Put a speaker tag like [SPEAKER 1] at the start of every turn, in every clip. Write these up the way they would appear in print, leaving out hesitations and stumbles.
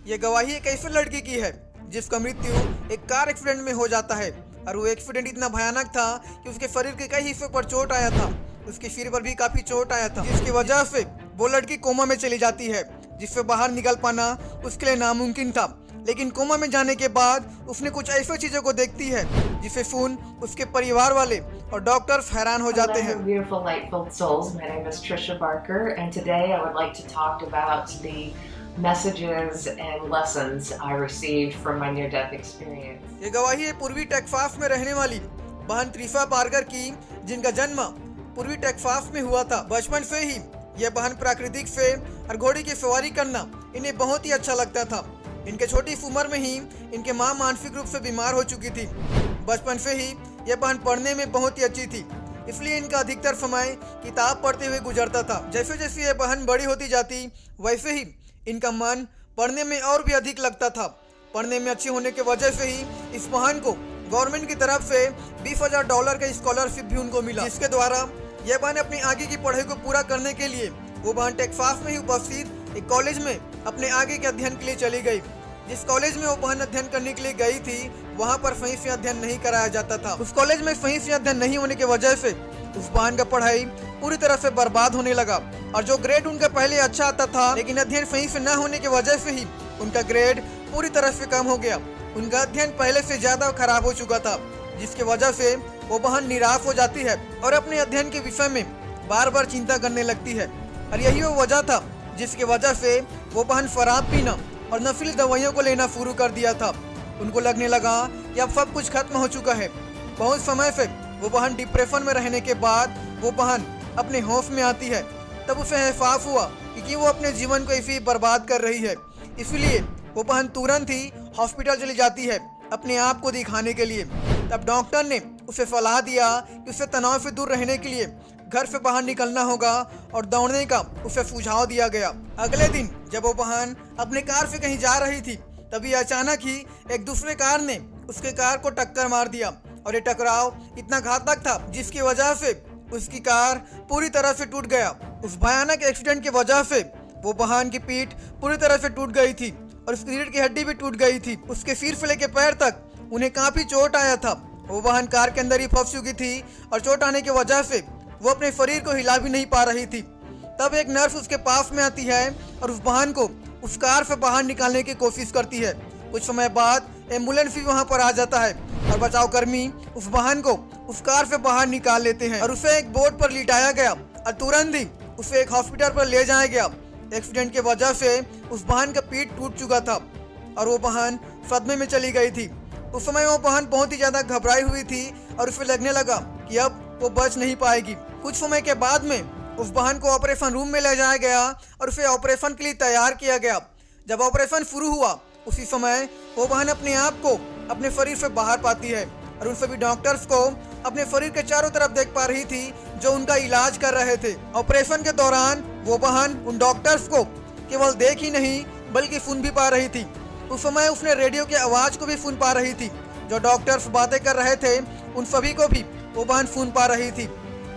[SPEAKER 1] ये गवाही एक ऐसी लड़की की है जिसका मृत्यु एक कार एक्सीडेंट में हो जाता है और वो एक्सीडेंट इतना भयानक था कि उसके शरीर के कई हिस्सों पर चोट आया था। उसके सिर पर भी काफी चोट आया था, जिसकी वजह से वो लड़की कोमा में चली जाती है, जिससे बाहर निकल पाना उसके लिए नामुमकिन था। लेकिन कोमा में जाने के बाद उसने कुछ ऐसी चीजों को देखती है जिसे सुन उसके परिवार वाले और डॉक्टर्स हैरान हो जाते हैं।
[SPEAKER 2] Beautiful light-filled souls. My name is Trisha Barker, and today I would like to talk about the messages and lessons I received from my near-death experience.
[SPEAKER 1] ये गवाही है पूर्वी टेक्सास में रहने वाली बहन त्रिशा बार्गर की, जिनका जन्म पूर्वी टेक्सास में हुआ था। बचपन से ही यह बहन प्राकृतिक से और घोड़ी की सवारी करना इन्हें बहुत ही अच्छा लगता था। इनके छोटी उम्र में ही इनके मां मानसिक रूप से बीमार हो चुकी थी। बचपन से ही यह बहन पढ़ने में बहुत ही अच्छी थी, इसलिए इनका अधिकतर समय किताब पढ़ते हुए गुजरता था। जैसे जैसे यह बहन बड़ी होती जाती वैसे ही इनका मन पढ़ने में और भी अधिक लगता था। पढ़ने में अच्छी होने की वजह से ही इस बहन को गवर्नमेंट की तरफ से $20,000 का स्कॉलरशिप भी उनको मिला, जिसके द्वारा यह बहन अपनी आगे की पढ़ाई को पूरा करने के लिए वो बहन टेक्सास में ही उपस्थित एक कॉलेज में अपने आगे के अध्ययन के लिए चली गई। जिस कॉलेज में वो बहन अध्ययन करने के लिए गई थी वहाँ पर सही से अध्ययन नहीं कराया जाता था। उस कॉलेज में सही से अध्ययन नहीं होने की वजह से उस बहन का पढ़ाई पूरी तरह से बर्बाद होने लगा और जो ग्रेड उनका पहले अच्छा आता था, लेकिन अध्ययन सही से न होने की वजह से ही उनका ग्रेड पूरी तरह से कम हो गया। उनका अध्ययन पहले से ज्यादा खराब हो चुका था, जिसकी वजह से वो बहन निराश हो जाती है और अपने अध्ययन के विषय में बार बार चिंता करने लगती है। और यही वो वजह था जिसकी वजह से वो बहन शराब पीना और नशीली दवाइयों को लेना शुरू कर दिया था। उनको लगने लगा कि अब सब कुछ खत्म हो चुका है। बहुत समय से वो बहन डिप्रेशन में रहने के बाद वो बहन अपने होश में आती है। तब उसे एहसास हुआ कि वो अपने जीवन को ऐसे ही बर्बाद कर रही है। इसलिए वो बहन तुरंत ही हॉस्पिटल चली जाती है अपने आप को दिखाने के लिए। तब डॉक्टर ने उसे सलाह दिया कि उसे तनाव से दूर रहने के लिए घर से बाहर निकलना होगा और दौड़ने का उसे सुझाव दिया गया। अगले दिन जब वो बहन अपने कार से कहीं जा रही थी, तभी अचानक ही एक दूसरे कार ने उसके कार को टक्कर मार दिया और ये टकराव इतना घातक था जिसकी वजह से उसकी कार पूरी तरह से टूट गया। उस भयानक एक्सीडेंट की वजह से वो बहन की पीठ पूरी तरह से टूट गई थी और उसकी रीढ़ की हड्डी भी टूट गई थी। उसके सिर से लेकर पैर तक उन्हें काफी चोट आया था। वो बहन कार के अंदर ही फंस चुकी थी और चोट आने की वजह से वो अपने शरीर को हिला भी नहीं पा रही थी। तब एक नर्स उसके पास में आती है और उस बहन को उस कार से बाहर निकालने की कोशिश करती है। कुछ समय बाद एम्बुलेंस भी वहां पर आ जाता है और बचाव कर्मी उस बहन को उस कार से बाहर निकाल लेते हैं और उसे एक बोर्ड पर लिटाया गया और तुरंत ही उसे एक हॉस्पिटल पर ले जाया गया। एक्सीडेंट की वजह से उस बहन का पीठ टूट चुका था और वो बहन सदमे में चली गई थी। उस समय वो बहन बहुत ही ज्यादा घबराई हुई थी और उसे लगने लगा कि अब वो बच नहीं पाएगी। कुछ समय के बाद में उस बहन को ऑपरेशन रूम में ले जाया गया और उसे ऑपरेशन के लिए तैयार किया गया। जब ऑपरेशन शुरू हुआ उसी समय वो बहन अपने आप को अपने शरीर से बाहर पाती है और उन सभी डॉक्टर्स को अपने शरीर के चारों तरफ देख पा रही थी जो उनका इलाज कर रहे थे। ऑपरेशन के दौरान वो बहन उन डॉक्टर्स को केवल देख ही नहीं बल्कि सुन भी पा रही थी। उस समय उसने रेडियो की आवाज को भी सुन पा रही थी। जो डॉक्टर्स बातें कर रहे थे उन सभी को भी वो बहन सुन पा रही थी।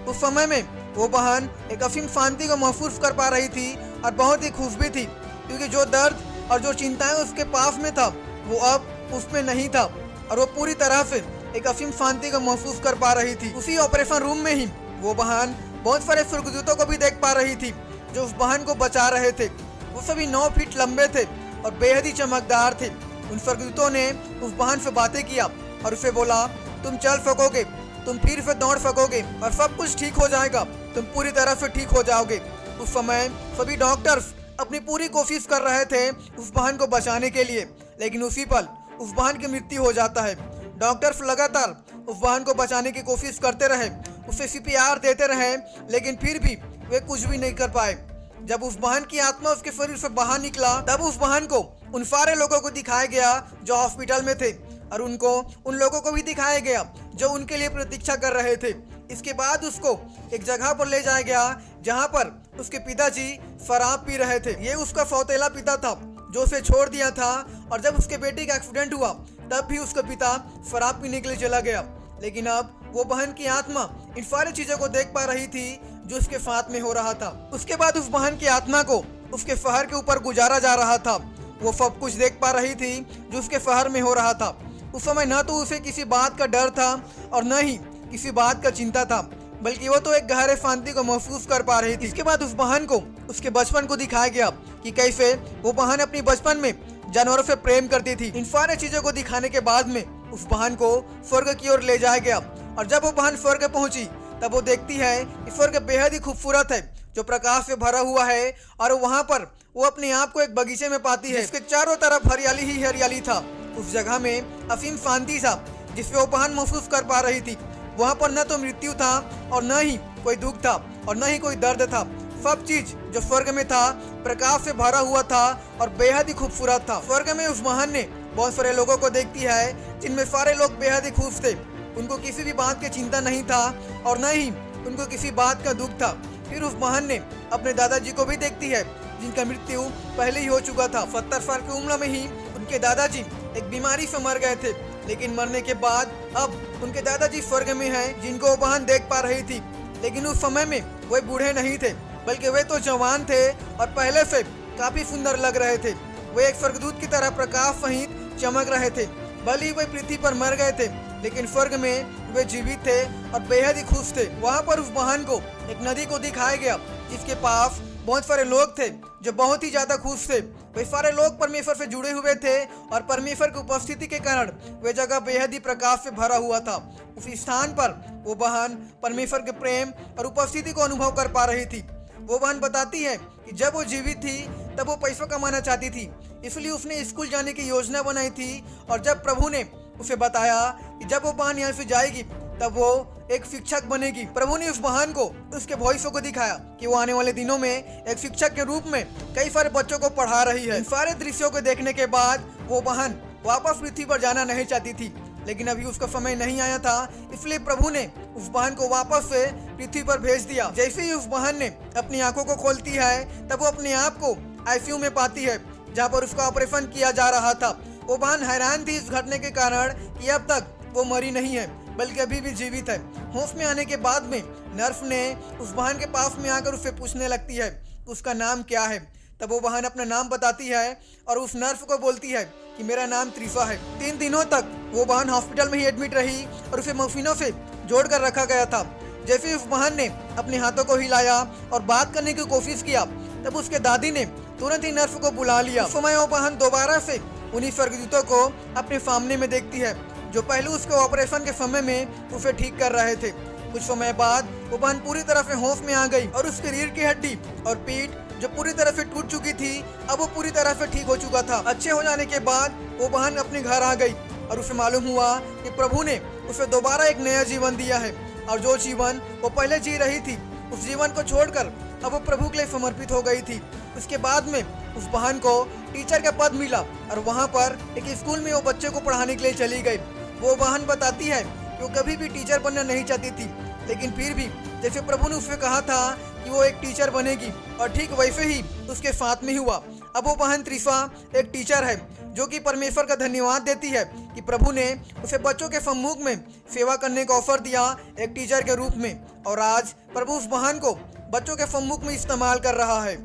[SPEAKER 1] उस समय में वो बहन एक असीम शांति को महसूस कर पा रही थी और बहुत ही खुश भी थी, क्योंकि जो दर्द और जो चिंताएं उसके पास में था वो अब उसमें नहीं था और वो पूरी तरह से एक असीम शांति को महसूस कर पा रही थी। उसी ऑपरेशन रूम में ही वो बहन बहुत सारे स्वर्गदूतों को भी देख पा रही थी जो उस बहन को बचा रहे थे। वो सभी 9 फीट लंबे थे और बेहद ही चमकदार थे। उन स्वर्गदूतों ने उस बहन से बातें किया और उसे बोला, तुम चल सकोगे, तुम फिर से दौड़ सकोगे और सब कुछ ठीक हो जाएगा, तुम पूरी तरह से ठीक हो जाओगे। उस समय सभी डॉक्टर्स अपनी पूरी कोशिश कर रहे थे उस बहन को बचाने के लिए, लेकिन उसी पल उस बहन की मृत्यु हो जाता है। डॉक्टर्स लगातार उस बहन को बचाने की कोशिश करते रहे, उसे CPR देते रहे, लेकिन फिर भी वे कुछ भी नहीं कर पाए। जब उस बहन की आत्मा उसके शरीर से बाहर निकला तब उस बहन को उन सारे लोगों को दिखाया गया जो हॉस्पिटल में थे और उनको उन लोगों को भी दिखाया गया जो उनके लिए प्रतीक्षा कर रहे थे। इसके बाद उसको एक जगह पर ले जाया गया जहां पर उसके पिताजी शराब पी रहे थे। ये उसका सौतेला पिता था जो उसे छोड़ दिया था और जब उसके बेटे का एक्सीडेंट हुआ तब भी उसका पिता शराब पीने के लिए चला गया। लेकिन अब वो बहन की आत्मा इन सारी चीजों को देख पा रही थी जो उसके साथ में हो रहा था। उसके बाद उस बहन की आत्मा को उसके शहर के ऊपर गुजारा जा रहा था वो सब कुछ देख पा रही थी जो उसके शहर में हो रहा था। उस समय न तो उसे किसी बात का डर था और न ही किसी बात का चिंता था, बल्कि वो तो एक गहरे शांति को महसूस कर पा रही थी। इसके बाद उस बहन को उसके बचपन को दिखाया गया कि कैसे वो बहन अपनी बचपन में जानवरों से प्रेम करती थी। इन सारी चीजों को दिखाने के बाद में उस बहन को स्वर्ग की ओर ले जाया गया, और जब वो बहन स्वर्ग पहुंची तब वो देखती है कि स्वर्ग बेहद ही खूबसूरत है, जो प्रकाश से भरा हुआ है, और वहाँ पर वो अपने आप को एक बगीचे में पाती है। इसके चारों तरफ हरियाली ही हरियाली था। उस जगह में असीम शांति था जिसपे वो बहन महसूस कर पा रही थी। वहाँ पर न तो मृत्यु था और न ही कोई दुख था और न ही कोई दर्द था। सब चीज जो स्वर्ग में था प्रकाश से भरा हुआ था और बेहद ही खूबसूरत था। स्वर्ग में उस बहन ने बहुत सारे लोगों को देखती है जिनमें सारे लोग बेहद ही खुश थे। उनको किसी भी बात की चिंता नहीं था और न ही उनको किसी बात का दुख था। फिर उस बहन ने अपने दादाजी को भी देखती है जिनका मृत्यु पहले ही हो चुका था। 70 साल की उम्र में ही उनके दादाजी एक बीमारी से मर गए थे, लेकिन मरने के बाद अब उनके दादाजी स्वर्ग में हैं, जिनको वो बहन देख पा रही थी। लेकिन उस समय में वे बूढ़े नहीं थे, बल्कि वे तो जवान थे और पहले से काफी सुंदर लग रहे थे। वे एक स्वर्गदूत की तरह प्रकाश सहित चमक रहे थे। भले ही वे पृथ्वी पर मर गए थे, लेकिन स्वर्ग में वे जीवित थे और बेहद ही खुश थे। वहाँ पर उस बहन को एक नदी को दिखाया गया जिसके पास बहुत सारे लोग थे जो बहुत ही ज्यादा खुश थे। वे सारे लोग परमेश्वर से जुड़े हुए थे और परमेश्वर की उपस्थिति के कारण वे जगह बेहद ही प्रकाश से भरा हुआ था। उस स्थान पर वो बहन परमेश्वर के प्रेम और उपस्थिति को अनुभव कर पा रही थी। वो बहन बताती है कि जब वो जीवित थी तब वो पैसा कमाना चाहती थी, इसलिए उसने स्कूल जाने की योजना बनाई थी। और जब प्रभु ने उसे बताया कि जब वो बहन यहाँ से जाएगी तब वो एक शिक्षक बनेगी, प्रभु ने उस बहन को उसके भविष्य को दिखाया कि वो आने वाले दिनों में एक शिक्षक के रूप में कई सारे बच्चों को पढ़ा रही है। इन सारे दृश्यों को देखने के बाद वो बहन वापस पृथ्वी पर जाना नहीं चाहती थी, लेकिन अभी उसका समय नहीं आया था, इसलिए प्रभु ने उस बहन को वापस से पृथ्वी पर भेज दिया। जैसे ही उस बहन ने अपनी आंखों को खोलती है तब वो अपने आप को आईसीयू में पाती है, जहाँ पर उसका ऑपरेशन किया जा रहा था। वो बहन हैरान थी इस घटने के कारण कि अब तक वो मरी नहीं है, बल्कि अभी भी जीवित है। होश में आने के बाद में नर्स ने उस बहन के पास में आकर उससे पूछने लगती है उसका नाम क्या है। तब वो बहन अपना नाम बताती है और उस नर्स को बोलती है कि मेरा नाम त्रिफा है। 3 दिनों तक वो बहन हॉस्पिटल में ही एडमिट रही और उसे मशीनों से जोड़कर रखा गया था। जैसे उस बहन ने अपने हाथों को हिलाया और बात करने की कोशिश किया तब उसके दादी ने तुरंत ही नर्स को बुला लिया। उस समय वो बहन दोबारा से उन्हीं स्वर्गदूतों को अपने सामने में देखती है जो पहले उसके ऑपरेशन के समय में उसे ठीक कर रहे थे। कुछ समय बाद वो बहन पूरी तरह से होश में आ गई और उसकी रीढ़ की हड्डी और पीठ जो पूरी तरह से टूट चुकी थी अब वो पूरी तरह से ठीक हो चुका था। अच्छे हो जाने के बाद वो बहन अपने घर आ गई और उसे मालूम हुआ कि प्रभु ने उसे दोबारा एक नया जीवन दिया है, और जो जीवन वो पहले जी रही थी उस जीवन को छोड़कर अब वो प्रभु के लिए समर्पित हो गई थी। उसके बाद में उस बहन को टीचर का पद मिला और वहाँ पर एक स्कूल में वो बच्चे को पढ़ाने के लिए चली गई। वो बहन बताती है कि वो कभी भी टीचर बनना नहीं चाहती थी, लेकिन फिर भी जैसे प्रभु ने उससे कहा था कि वो एक टीचर बनेगी, और ठीक वैसे ही उसके साथ में हुआ। अब वो बहन त्रिफा एक टीचर है जो कि परमेश्वर का धन्यवाद देती है कि प्रभु ने उसे बच्चों के सम्मुख में सेवा करने का अवसर दिया एक टीचर के रूप में, और आज प्रभु उस बहन को बच्चों के सम्मुख में इस्तेमाल कर रहा है।